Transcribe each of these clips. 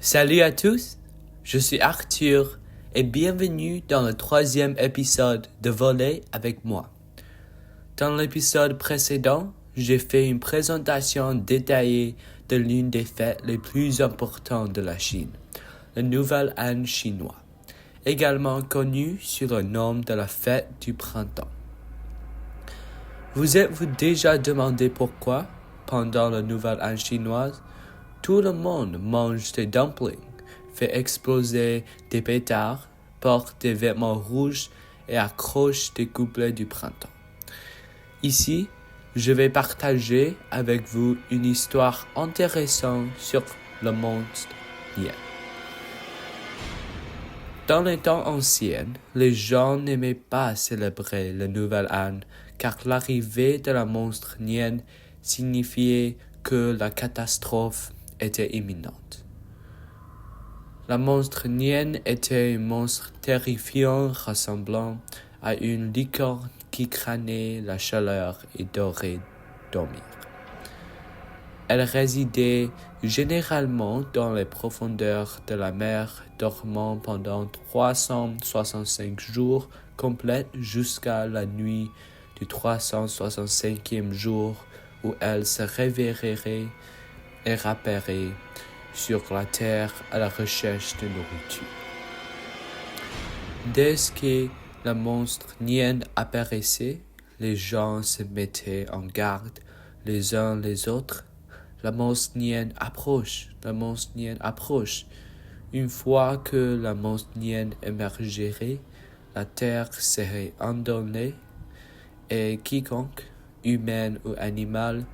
Salut à tous, je suis Arthur et bienvenue dans le 3e épisode de Voler avec moi. Dans l'épisode précédent, j'ai fait une présentation détaillée de l'une des fêtes les plus importantes de la Chine, le Nouvel An chinois, également connu sous le nom de la fête du printemps. Vous êtes-vous déjà demandé pourquoi, pendant le Nouvel An chinois, tout le monde mange des dumplings, fait exploser des pétards, porte des vêtements rouges et accroche des couplets du printemps. Ici, je vais partager avec vous une histoire intéressante sur le monstre Nian. Dans les temps anciens, les gens n'aimaient pas célébrer le Nouvel An car l'arrivée de la monstre Nian signifiait que la catastrophe était imminente. La monstre Nian était un monstre terrifiant ressemblant à une licorne qui crânait la chaleur et adorait dormir. Elle résidait généralement dans les profondeurs de la mer, dormant pendant 365 jours complets jusqu'à la nuit du 365e jour où elle se réveillerait et rappellerait sur la terre à la recherche de nourriture. Dès que la monstre Nian apparaissait, les gens se mettaient en garde les uns les autres. La monstre Nian approche, la monstre Nian approche. Une fois que la monstre Nian émergerait, la terre serait inondée et quiconque, humain ou animal,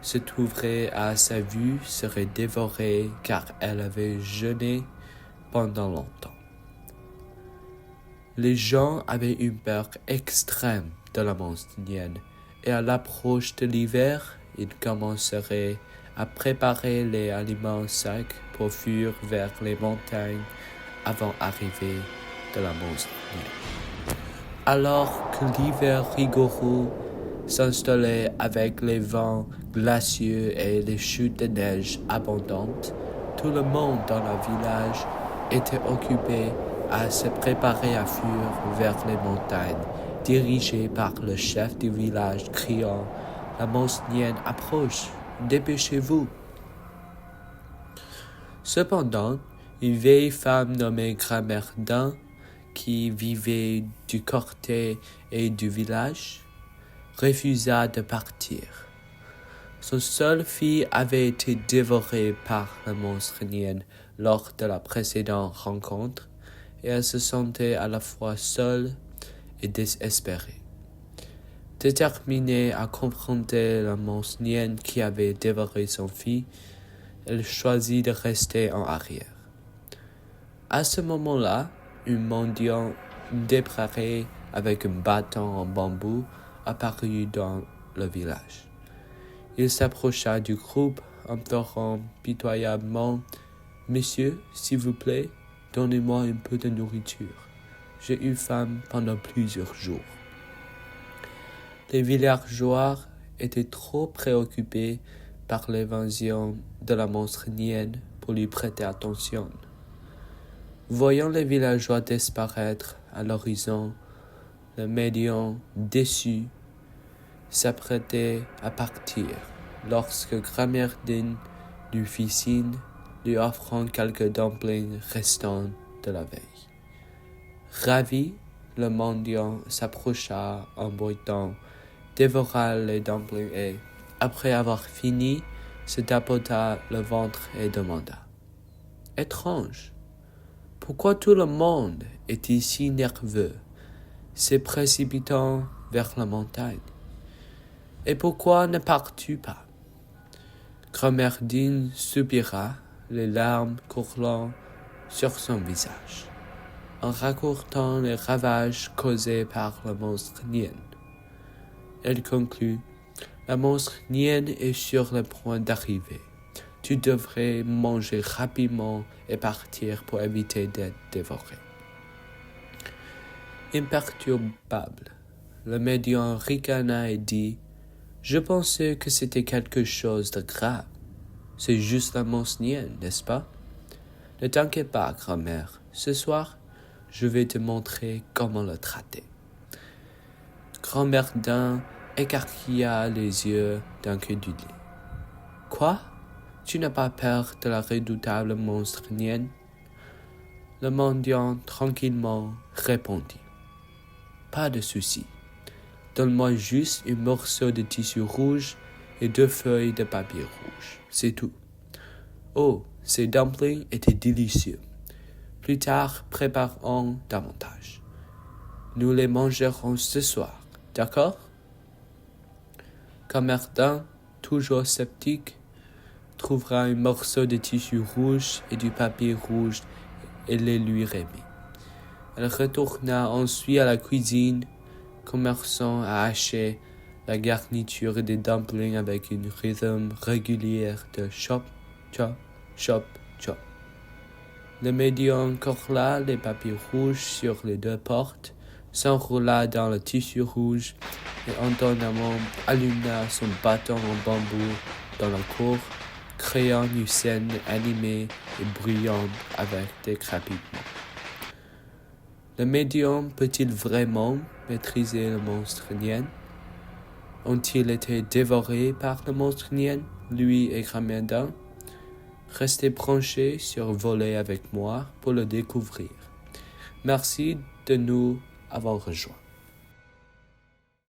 se trouverait à sa vue serait dévoré car elle avait jeûné pendant longtemps. Les gens avaient une peur extrême de la monstre Nian et à l'approche de l'hiver, ils commenceraient à préparer les aliments secs pour fuir vers les montagnes avant l'arrivée de la monstre Nian. Alors que l'hiver rigoureux s'installait avec les vents glacieux et les chutes de neige abondantes, tout le monde dans le village était occupé à se préparer à fuir vers les montagnes, dirigé par le chef du village criant « La monstre Nian approche, dépêchez-vous !» Cependant, une vieille femme nommée Grand-mère Dun, qui vivait du côté et du village, refusa de partir. Son seule fille avait été dévorée par la monstre Nian lors de la précédente rencontre et elle se sentait à la fois seule et désespérée. Déterminée à confronter la monstre Nian qui avait dévoré son fils, elle choisit de rester en arrière. À ce moment-là, un mendiant dépravé avec un bâton en bambou apparut dans le village. Il s'approcha du groupe, implorant pitoyablement « Monsieur, s'il vous plaît, donnez-moi un peu de nourriture. J'ai eu faim pendant plusieurs jours. » Les villageois étaient trop préoccupés par l'invasion de la monstre Nian pour lui prêter attention. Voyant les villageois disparaître à l'horizon, le médium, déçu, s'apprêtait à partir lorsque Grand-mère Dun lui fit signe, lui offrant quelques dumplings restants de la veille. Ravi, le mendiant s'approcha en boitant, dévora les dumplings et, après avoir fini, se tapota le ventre et demanda « Étrange, pourquoi tout le monde est si nerveux, se précipitant vers la montagne? Et pourquoi ne pars-tu pas ?» Grand-mère Dun soupira, les larmes coulant sur son visage, en racontant les ravages causés par la monstre Nian. Elle conclut « La monstre Nian est sur le point d'arriver. Tu devrais manger rapidement et partir pour éviter d'être dévoré. » Imperturbable, le médium ricana et dit « Je pensais que c'était quelque chose de grave. C'est juste la monstre Nian, n'est-ce pas? Ne t'inquiète pas, grand-mère. Ce soir, je vais te montrer comment le traiter. Grand-mère Daim écarquilla les yeux d'incrédulité. Quoi? Tu n'as pas peur de la redoutable monstre naine? Le mendiant tranquillement répondit. Pas de souci. Donne-moi juste un morceau de tissu rouge et 2 feuilles de papier rouge. C'est tout. Oh, ces dumplings étaient délicieux. Plus tard, préparons davantage. Nous les mangerons ce soir, d'accord? Grand-mère Daim, toujours sceptique, trouvera un morceau de tissu rouge et du papier rouge et les lui remit. Elle retourna ensuite à la cuisine, commençant à hacher la garniture des dumplings avec une rythme régulière de chop, chop, chop, chop. Le médium colla les papiers rouges sur les 2 portes, s'enroula dans le tissu rouge et étonnamment alluma son bâton en bambou dans la cour, créant une scène animée et bruyante avec des crépitements. Le médium peut-il vraiment maîtriser le monstre nain? Ont-ils été dévorés par le monstre nain, lui et grand-mère Daim? Restez branchés sur Voler avec moi pour le découvrir. Merci de nous avoir rejoints.